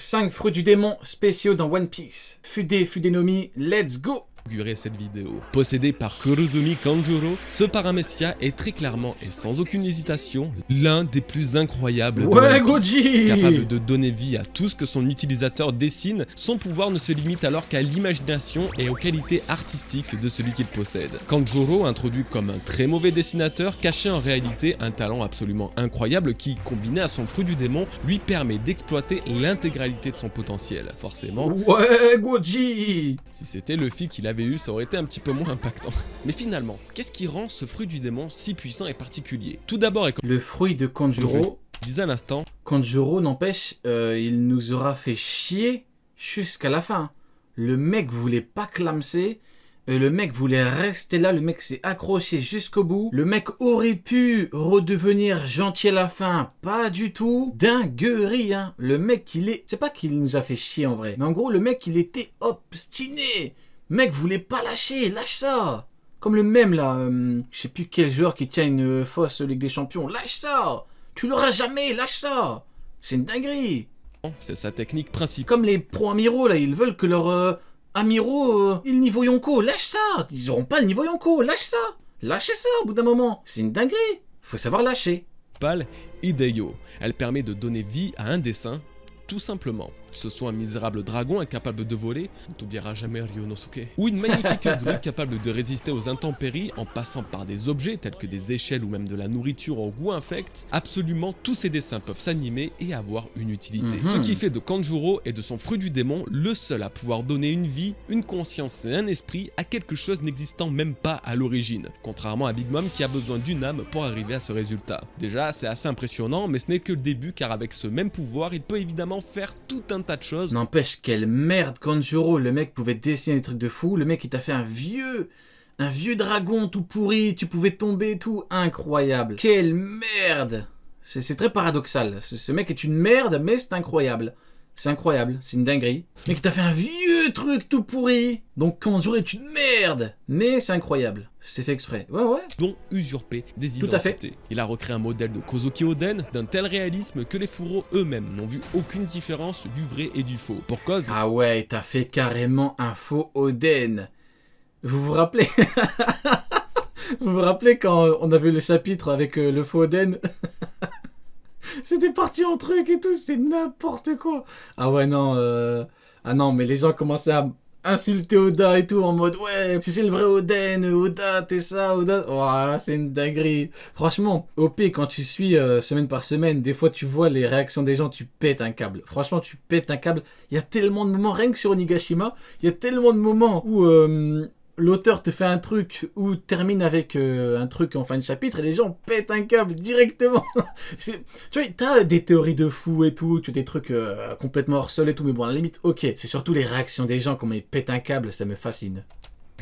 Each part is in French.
5 fruits du démon spéciaux dans One Piece. Fudenomi, let's go! Cette vidéo. Possédé par Kurozumi Kanjuro, ce paramécia est très clairement et sans aucune hésitation l'un des plus incroyables de One Piece. Goji! Capable de donner vie à tout ce que son utilisateur dessine, son pouvoir ne se limite alors qu'à l'imagination et aux qualités artistiques de celui qu'il possède. Kanjuro, introduit comme un très mauvais dessinateur, cachait en réalité un talent absolument incroyable qui, combiné à son fruit du démon, lui permet d'exploiter l'intégralité de son potentiel. Forcément, Goji! si c'était Luffy qui l'avait eu, ça aurait été un petit peu moins impactant. Mais finalement, qu'est-ce qui rend ce fruit du démon si puissant et particulier? Tout d'abord, et comme Le fruit de Kanjuro. je disais à l'instant, Kanjuro, n'empêche, il nous aura fait chier jusqu'à la fin. Le mec voulait pas clamser. Le mec voulait rester là. Le mec s'est accroché jusqu'au bout. Le mec aurait pu redevenir gentil à la fin. Pas du tout. Dinguerie, hein. Le mec, c'est pas qu'il nous a fait chier en vrai. Mais en gros, le mec, il était obstiné. Mec voulait pas lâcher. Lâche ça. Comme le même là. Je sais plus quel joueur qui tient une fausse Ligue des Champions. Lâche ça. Tu l'auras jamais. Lâche ça. C'est une dinguerie. c'est sa technique principale. Comme les pro amiraux là, ils veulent que leur amiraux aient le niveau Yonko. Lâche ça. Ils auront pas le niveau Yonko. Lâche ça. Lâchez ça au bout d'un moment. C'est une dinguerie. Faut savoir lâcher. Hideyo. Elle permet de donner vie à un dessin, tout simplement. Que ce soit un misérable dragon incapable de voler, on t'oubliera jamais Ryonosuke, ou une magnifique grue capable de résister aux intempéries en passant par des objets tels que des échelles ou même de la nourriture au goût infect, absolument tous ces dessins peuvent s'animer et avoir une utilité. Ce qui fait de Kanjuro et de son fruit du démon le seul à pouvoir donner une vie, une conscience et un esprit à quelque chose n'existant même pas à l'origine, contrairement à Big Mom qui a besoin d'une âme pour arriver à ce résultat. Déjà, c'est assez impressionnant, mais ce n'est que le début car avec ce même pouvoir, il peut évidemment faire tout un tas de choses. N'empêche, quelle merde, Kanjuro. Le mec pouvait dessiner des trucs de fou. Le mec, il t'a fait un vieux dragon tout pourri. Tu pouvais tomber et tout. Incroyable. Quelle merde. C'est très paradoxal. Ce mec est une merde, mais c'est incroyable. C'est incroyable. C'est une dinguerie. Le mec, il t'a fait un vieux truc tout pourri. Donc, Kanjuro est une merde. Mais c'est incroyable. C'est fait exprès. Ouais. Dont usurper des Tout à fait. identités. Il a recréé un modèle de Kozuki Oden d'un tel réalisme que les fourreaux eux-mêmes n'ont vu aucune différence du vrai et du faux. Pour cause, Ah ouais, t'as fait carrément un faux Oden. Vous vous rappelez Vous vous rappelez quand on avait le chapitre avec le faux Oden? C'était parti en truc et tout, c'est n'importe quoi. Ah ouais, non. Ah non, mais les gens commençaient à insulter Oda et tout en mode ouais, si c'est le vrai Oden, Oda, t'es ça, Oda. Oh, c'est une dinguerie. Franchement, OP, quand tu suis semaine par semaine, des fois tu vois les réactions des gens, tu pètes un câble. Franchement, tu pètes un câble. Il y a tellement de moments, rien que sur Onigashima, il y a tellement de moments où l'auteur te fait un truc ou termine avec un truc en fin de chapitre et les gens pètent un câble directement. Tu vois, t'as des théories de fou et tout, tu as des trucs complètement hors sol et tout, mais bon, à la limite, ok. C'est surtout les réactions des gens, quand ils pètent un câble, ça me fascine.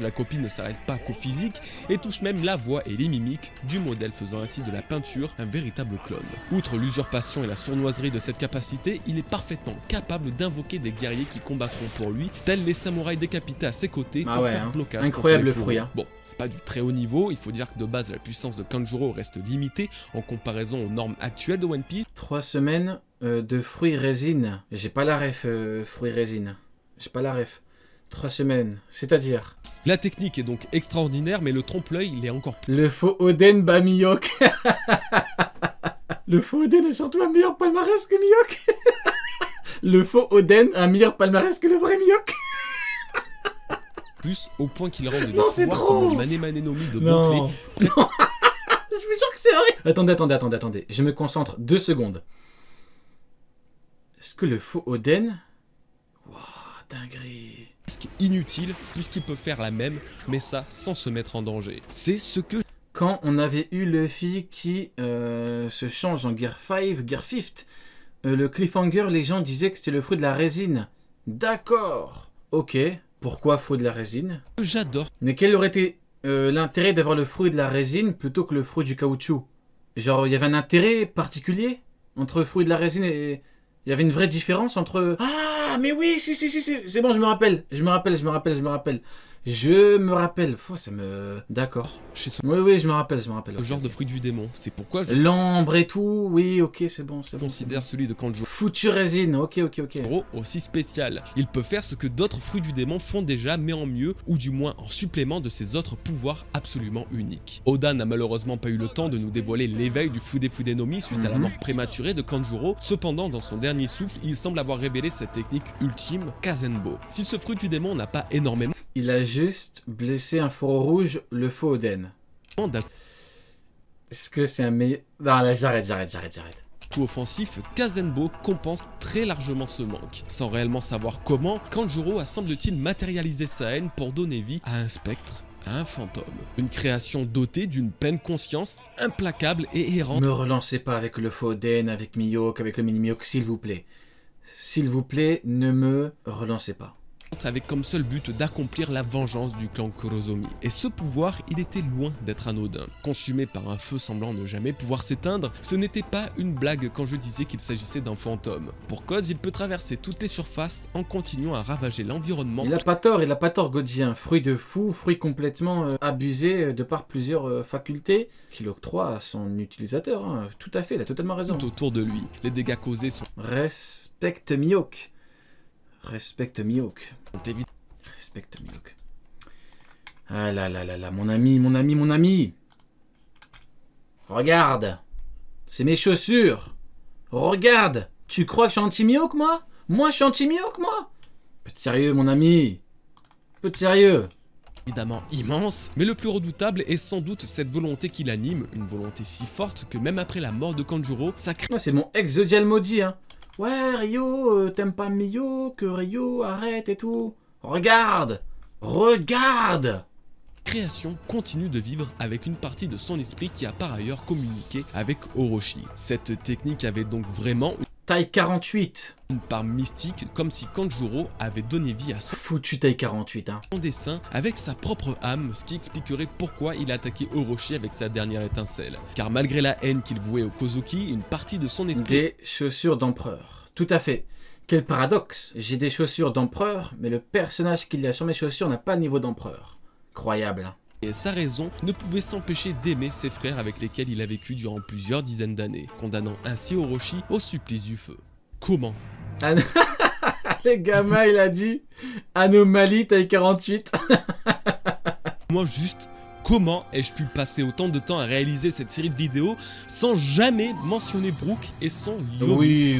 la copie ne s'arrête pas qu'au physique et touche même la voix et les mimiques du modèle, faisant ainsi de la peinture un véritable clone. Outre l'usurpation et la sournoiserie de cette capacité, il est parfaitement capable d'invoquer des guerriers qui combattront pour lui, tels les samouraïs décapités à ses côtés pour faire blocage. Incroyable le fruit. Hein. Bon, c'est pas du très haut niveau, il faut dire que de base la puissance de Kanjuro reste limitée en comparaison aux normes actuelles de One Piece. 3 semaines de fruits résine. J'ai pas la ref fruits résine. J'ai pas la ref. 3 semaines, c'est-à-dire. La technique est donc extraordinaire, mais le trompe-l'œil, il est encore plus. Le faux Oden bat Mihawk. Le faux Oden est surtout un meilleur palmarès que Mihawk. Le faux Oden a un meilleur palmarès que le vrai Mihawk. Plus au point qu'il rend de non, c'est trop. Mane Manenomi de non. Je vous jure que c'est vrai. Attendez. Je me concentre 2 secondes. Est-ce que le faux Oden... Wouah, dinguerie. Inutile, puisqu'il peut faire la même, mais ça sans se mettre en danger. C'est ce que... Quand on avait eu Luffy qui se change en Gear 5, le cliffhanger, les gens disaient que c'était le fruit de la résine. D'accord. Ok. Pourquoi fruit de la résine? J'adore. Mais quel aurait été l'intérêt d'avoir le fruit de la résine plutôt que le fruit du caoutchouc? Genre, il y avait un intérêt particulier entre le fruit de la résine et... Il y avait une vraie différence entre... Ah, mais oui, si, c'est bon, je me rappelle. Je me rappelle. Ça me... D'accord. Chez ce Oui, je me rappelle. genre de fruit du démon. C'est pourquoi je L'ambre et tout, oui, ok, c'est bon. considère celui de Kanjuro Foutu résine, ok. aussi spécial. Il peut faire ce que d'autres fruits du démon font déjà, mais en mieux, ou du moins en supplément de ses autres pouvoirs absolument uniques. Oda n'a malheureusement pas eu le temps de nous dévoiler l'éveil du Fude no Mi suite à la mort prématurée de Kanjuro. Cependant, dans son dernier souffle, il semble avoir révélé cette technique ultime, Kazenbo. Si ce fruit du démon n'a pas énormément Il a juste blessé un faureau rouge, le faux Oden. Est-ce que c'est un meilleur... Non, là, j'arrête. tout offensif, Kazenbo compense très largement ce manque. Sans réellement savoir comment, Kanjuro a semble-t-il matérialisé sa haine pour donner vie à un spectre, à un fantôme. Une création dotée d'une pleine conscience implacable et errante. Me relancez pas avec le faux Oden, avec Mihawk, avec le mini Mihawk, s'il vous plaît. S'il vous plaît, ne me relancez pas. Avec comme seul but d'accomplir la vengeance du clan Kurozomi. Et ce pouvoir, il était loin d'être anodin. Consumé par un feu semblant ne jamais pouvoir s'éteindre, ce n'était pas une blague quand je disais qu'il s'agissait d'un fantôme. Pour cause, il peut traverser toutes les surfaces en continuant à ravager l'environnement. Il a pas tort, Godji, un fruit de fou, fruit complètement abusé de par plusieurs facultés qu'il octroie à son utilisateur. Hein. Tout à fait, il a totalement raison. Tout autour de lui. Les dégâts causés sont Respecte Mihawk. Respecte Mihawk. évidents. Respecte Mihawk. Ah là, mon ami. Regarde. C'est mes chaussures. Regarde. Tu crois que je suis anti-Mihawk, moi? Moi, je suis anti-Mihawk, moi? Peu de sérieux, mon ami. Peu de sérieux. Évidemment immense, mais le plus redoutable est sans doute cette volonté qui l'anime, une volonté si forte que même après la mort de Kanjuro, sa Moi, c'est mon ex-Zodial maudit, hein. Ouais, Ryo, t'aimes pas Mihawk, Ryo, arrête et tout. Regarde. création continue de vivre avec une partie de son esprit qui a par ailleurs communiqué avec Orochi. Cette technique avait donc vraiment Taille 48. une part mystique, comme si Kanjuro avait donné vie à son Foutu taille 48, hein. dessin avec sa propre âme, ce qui expliquerait pourquoi il a attaqué Orochi avec sa dernière étincelle. Car malgré la haine qu'il vouait au Kozuki, une partie de son esprit... Des chaussures d'empereur. Tout à fait. Quel paradoxe. J'ai des chaussures d'empereur, mais le personnage qu'il y a sur mes chaussures n'a pas le niveau d'empereur. Croyable, hein. Et sa raison ne pouvait s'empêcher d'aimer ses frères avec lesquels il a vécu durant plusieurs dizaines d'années, condamnant ainsi Orochi au supplice du feu. Comment? Ah, les gamins, il a dit anomalie taille 48. Moi juste, comment ai-je pu passer autant de temps à réaliser cette série de vidéos sans jamais mentionner Brook et son Yomi? Oui.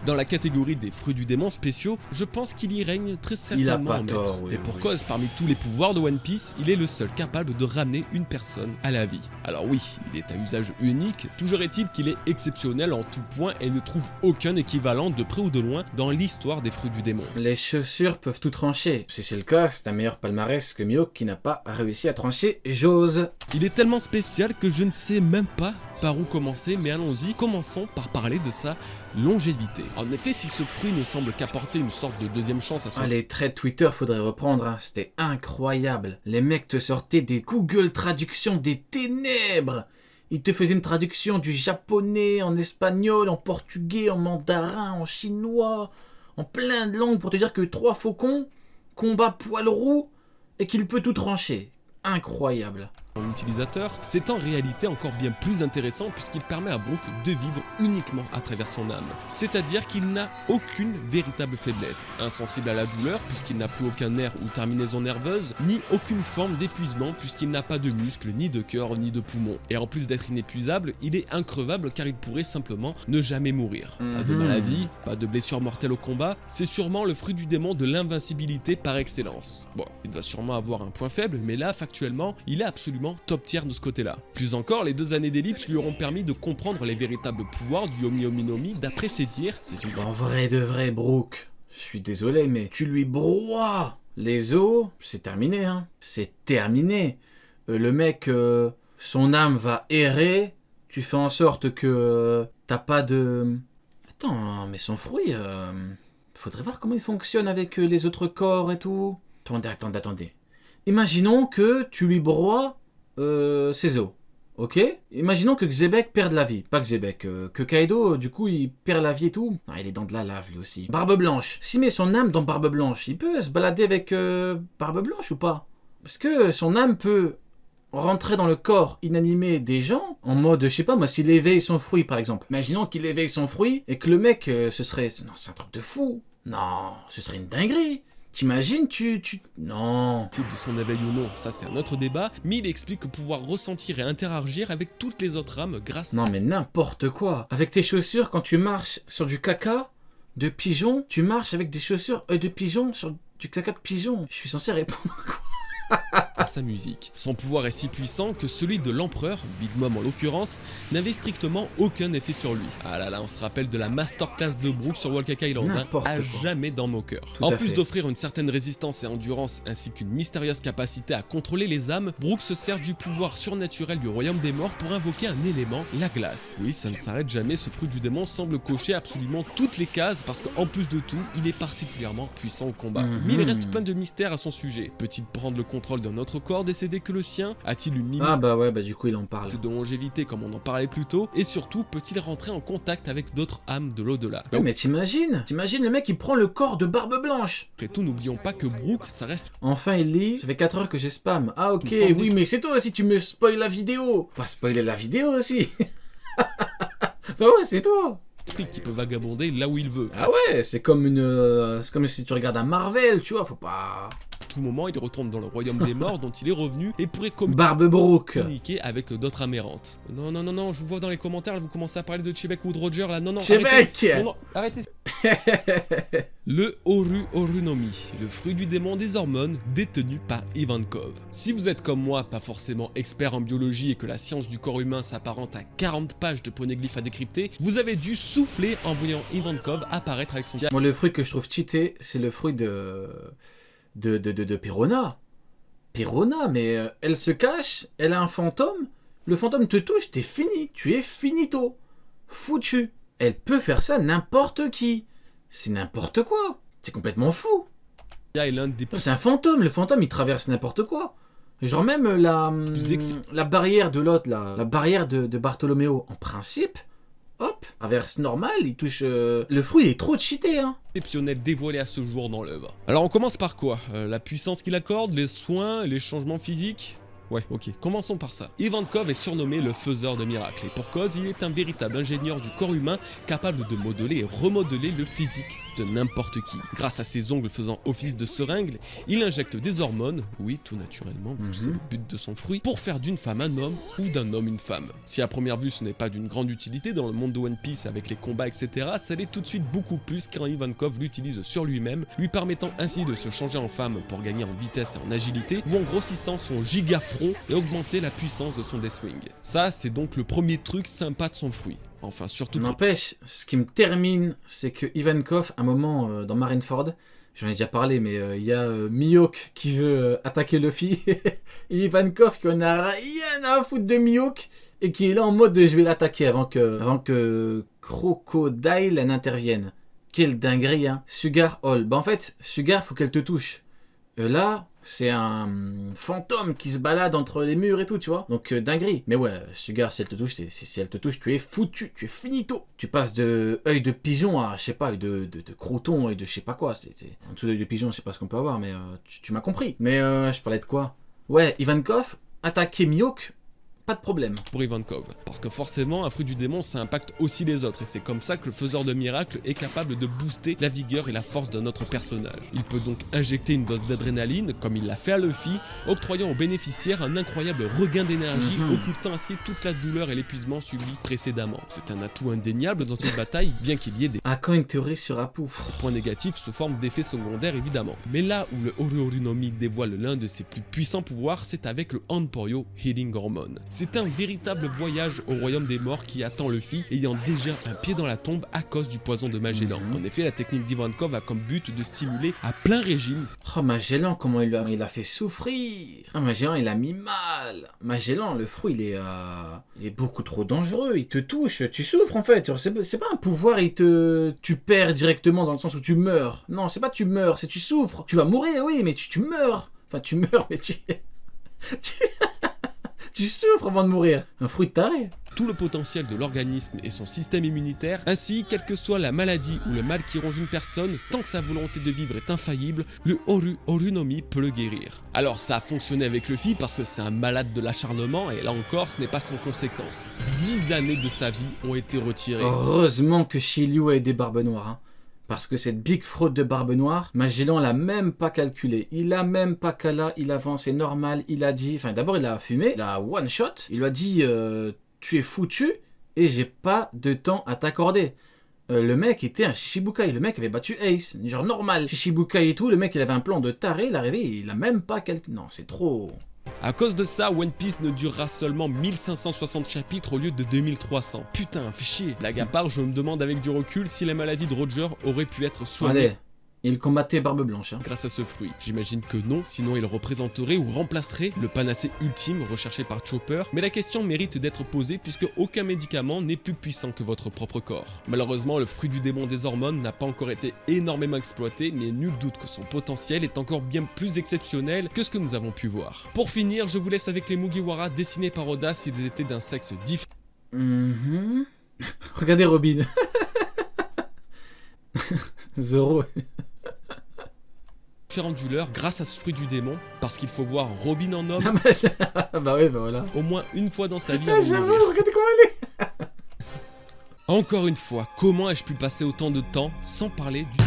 Dans la catégorie des fruits du démon spéciaux, je pense qu'il y règne très Il a certainement pas un maître. tort, oui, Et pour oui. cause, parmi tous les pouvoirs de One Piece, il est le seul capable de ramener une personne à la vie. Alors oui, il est à usage unique, toujours est-il qu'il est exceptionnel en tout point et ne trouve aucun équivalent de près ou de loin dans l'histoire des fruits du démon. Les chaussures peuvent tout trancher. Si c'est le cas, c'est un meilleur palmarès que Mihawk qui n'a pas réussi à trancher. J'ose. Il est tellement spécial que je ne sais même pas par où commencer, mais allons-y, commençons par parler de sa longévité. En effet, si ce fruit ne semble qu'apporter une sorte de deuxième chance à son... Ah, les traits de Twitter, faudrait reprendre, hein. C'était incroyable. Les mecs te sortaient des Google traductions des ténèbres. Ils te faisaient une traduction du japonais, en espagnol, en portugais, en mandarin, en chinois, en plein de langues pour te dire que 3 faucons combattent poil roux et qu'il peut tout trancher. Incroyable. Son utilisateur, c'est en réalité encore bien plus intéressant puisqu'il permet à Brook de vivre uniquement à travers son âme. C'est-à-dire qu'il n'a aucune véritable faiblesse, insensible à la douleur puisqu'il n'a plus aucun nerf ou terminaison nerveuse, ni aucune forme d'épuisement puisqu'il n'a pas de muscles, ni de cœur, ni de poumons. Et en plus d'être inépuisable, il est increvable car il pourrait simplement ne jamais mourir. Pas de maladie, pas de blessure mortelle au combat, c'est sûrement le fruit du démon de l'invincibilité par excellence. Bon, il doit sûrement avoir un point faible, mais là, factuellement, il est absolument top tier de ce côté-là. Plus encore, les 2 années d'ellipse lui auront permis de comprendre les véritables pouvoirs du Yomi Yomi no Mi. D'après ses dires, c'est une... En vrai de vrai, Brook, je suis désolé, mais tu lui broies les os, c'est terminé, hein. C'est terminé. Le mec, son âme va errer, tu fais en sorte que t'as pas de... Attends, mais son fruit, faudrait voir comment il fonctionne avec les autres corps et tout. Attendez. Imaginons que tu lui broies ses os. Ok? Imaginons que Xebec perde la vie. Pas Xebec, que Kaido, du coup, il perd la vie et tout. Ah, il est dans de la lave, lui aussi. Barbe Blanche. S'il met son âme dans Barbe Blanche, il peut se balader avec Barbe Blanche ou pas? Parce que son âme peut rentrer dans le corps inanimé des gens, en mode, je sais pas moi, s'il éveille son fruit, par exemple. Imaginons qu'il éveille son fruit, et que le mec, ce serait... Non, c'est un truc de fou. Non, ce serait une dinguerie. T'imagines, Non. Type de son éveil ou non, ça c'est un autre débat, mais il explique pouvoir ressentir et interagir avec toutes les autres âmes grâce Non mais n'importe quoi. Avec tes chaussures, quand tu marches sur du caca de pigeon, tu marches avec des chaussures de pigeon sur du caca de pigeon. Je suis censé répondre à quoi? à sa musique. Son pouvoir est si puissant que celui de l'empereur, Big Mom en l'occurrence, n'avait strictement aucun effet sur lui. Ah là là, on se rappelle de la masterclass de Brook sur Whole Cake Island, à jamais dans nos cœurs. En plus d'offrir une certaine résistance et endurance ainsi qu'une mystérieuse capacité à contrôler les âmes, Brook se sert du pouvoir surnaturel du royaume des morts pour invoquer un élément, la glace. Oui, ça ne s'arrête jamais, ce fruit du démon semble cocher absolument toutes les cases parce qu'en plus de tout, il est particulièrement puissant au combat. Mais il reste plein de mystères à son sujet. Peut-il prendre le contrôle d'un autre corps décédé que le sien? A-t-il une limite du coup il en parle. de longévité comme on en parlait plus tôt? Et surtout, peut-il rentrer en contact avec d'autres âmes de l'au-delà? Ouais, mais t'imagines le mec il prend le corps de Barbe Blanche. Après tout, n'oublions pas que Brook, ça reste... Enfin il lit, ça fait 4 heures que j'ai spam. Ah ok, oui mais c'est toi aussi tu me spoil la vidéo. Pas spoiler la vidéo aussi. Bah ouais c'est toi. Qui peut vagabonder là où il veut. Ah ouais, c'est comme si tu regardes un Marvel, tu vois, faut pas... Tout moment, il retourne dans le royaume des morts dont il est revenu et pourrait Barbe Brook communiquer avec d'autres amérantes. Non, je vous vois dans les commentaires, là, vous commencez à parler de Chebek ou de Roger, là, non, Chebek arrêtez. Le Oru Orunomi, le fruit du démon des hormones, détenu par Ivankov. Si vous êtes comme moi, pas forcément expert en biologie et que la science du corps humain s'apparente à 40 pages de poneglyphes à décrypter, vous avez dû souffler en voyant Ivankov apparaître avec son... Moi, le fruit que je trouve cheaté, c'est le fruit de Perona. Perona, mais elle se cache, elle a un fantôme, le fantôme te touche, t'es fini, tu es finito. Foutu. Elle peut faire ça n'importe qui. C'est n'importe quoi. C'est complètement fou. C'est un fantôme, le fantôme il traverse n'importe quoi. Genre même la barrière de l'autre, la barrière de Bartholoméo, en principe... Hop, traverse normal, il touche... Le fruit est trop cheaté, hein. Exceptionnel dévoilé à ce jour dans l'œuvre. Alors on commence par quoi? La puissance qu'il accorde, les soins, les changements physiques? Ouais, ok, commençons par ça. Ivankov est surnommé le faiseur de miracles, et pour cause, il est un véritable ingénieur du corps humain capable de modeler et remodeler le physique de n'importe qui. Grâce à ses ongles faisant office de seringue, il injecte des hormones, oui, tout naturellement, vu que c'est le but de son fruit, pour faire d'une femme un homme ou d'un homme une femme. Si à première vue ce n'est pas d'une grande utilité dans le monde de One Piece avec les combats etc, ça l'est tout de suite beaucoup plus quand Ivankov l'utilise sur lui-même, lui permettant ainsi de se changer en femme pour gagner en vitesse et en agilité, ou en grossissant son gigafront et augmenter la puissance de son Deathwing. Ça, c'est donc le premier truc sympa de son fruit. Enfin, surtout... N'empêche, ce qui me termine, c'est que Ivankov, à un moment dans Marineford, j'en ai déjà parlé, mais il y a Mihawk qui veut attaquer Luffy, et Ivankov qui en a rien à foutre de Mihawk, et qui est là en mode je vais l'attaquer avant que Crocodile n'intervienne. Quelle dinguerie, hein. Sugar Hall. Bah en fait, Sugar, faut qu'elle te touche. Là, c'est un fantôme qui se balade entre les murs et tout, tu vois. Donc, dinguerie. Mais ouais, Sugar, si elle te touche, si elle te touche, tu es foutu, tu es finito. Tu passes de œil de pigeon à, je sais pas, œil de crouton, œil de je sais pas quoi. En dessous d'œil de pigeon, je sais pas ce qu'on peut avoir, mais tu m'as compris. Mais je parlais de quoi? Ouais, Ivankov, attaquer Mihawk, pas de problème. Pour Ivankov, parce que forcément un fruit du démon ça impacte aussi les autres et c'est comme ça que le faiseur de miracles est capable de booster la vigueur et la force de notre personnage. Il peut donc injecter une dose d'adrénaline comme il l'a fait à Luffy, octroyant aux bénéficiaires un incroyable regain d'énergie, occultant ainsi toute la douleur et l'épuisement subi précédemment. C'est un atout indéniable dans une bataille, bien qu'il y ait des quand une théorie sur Apu, points négatifs sous forme d'effets secondaires évidemment. Mais là où le Oru Orunomi dévoile l'un de ses plus puissants pouvoirs, c'est avec le Hanporyo Healing Hormone. C'est un véritable voyage au royaume des morts qui attend Luffy, ayant déjà un pied dans la tombe à cause du poison de Magellan. En effet, la technique d'Ivankov a comme but de stimuler à plein régime. Oh, Magellan, comment il a fait souffrir. Ah, Magellan, il a mis mal. Magellan, le fruit, il est beaucoup trop dangereux. Il te touche, tu souffres en fait. C'est pas un pouvoir, tu perds directement dans le sens où tu meurs. Non, c'est pas tu meurs, c'est tu souffres. Tu vas mourir, oui, mais tu meurs. Enfin, tu meurs, mais Tu souffres avant de mourir. Un fruit de taré. Tout le potentiel de l'organisme et son système immunitaire, ainsi quelle que soit la maladie ou le mal qui ronge une personne, tant que sa volonté de vivre est infaillible, le Oru no Mi peut le guérir. Alors ça a fonctionné avec Luffy parce que c'est un malade de l'acharnement et là encore ce n'est pas sans conséquence. 10 années de sa vie ont été retirées. Heureusement que Shiryu a des barbes noires. Hein. Parce que cette big fraude de Barbe Noire, Magellan l'a même pas calculé. Il a même pas Kala, il avance, c'est normal, il a dit... Enfin d'abord il a fumé, il a one shot, il lui a dit tu es foutu et j'ai pas de temps à t'accorder. Le mec était un Shichibukai, le mec avait battu Ace, genre normal. Shichibukai et tout, le mec il avait un plan de taré, il est arrivé, il a même pas calculé... Non, c'est trop... À cause de ça, One Piece ne durera seulement 1560 chapitres au lieu de 2300. Putain, fait chier. Blague à part, je me demande avec du recul si la maladie de Roger aurait pu être soignée. Allez, il combattait Barbe Blanche. Hein. Grâce à ce fruit. J'imagine que non, sinon il représenterait ou remplacerait le panacée ultime recherché par Chopper. Mais la question mérite d'être posée puisque aucun médicament n'est plus puissant que votre propre corps. Malheureusement, le fruit du démon des hormones n'a pas encore été énormément exploité, mais nul doute que son potentiel est encore bien plus exceptionnel que ce que nous avons pu voir. Pour finir, je vous laisse avec les Mugiwara dessinés par Oda s'ils étaient d'un sexe différent. Regardez Robin. Zoro. Différent du leur grâce à ce fruit du démon, parce qu'il faut voir Robin en homme Bah oui, bah voilà. au moins une fois dans sa vie avant de J'avoue, mourir. regardez comment elle est. Encore une fois, comment ai-je pu passer autant de temps sans parler du...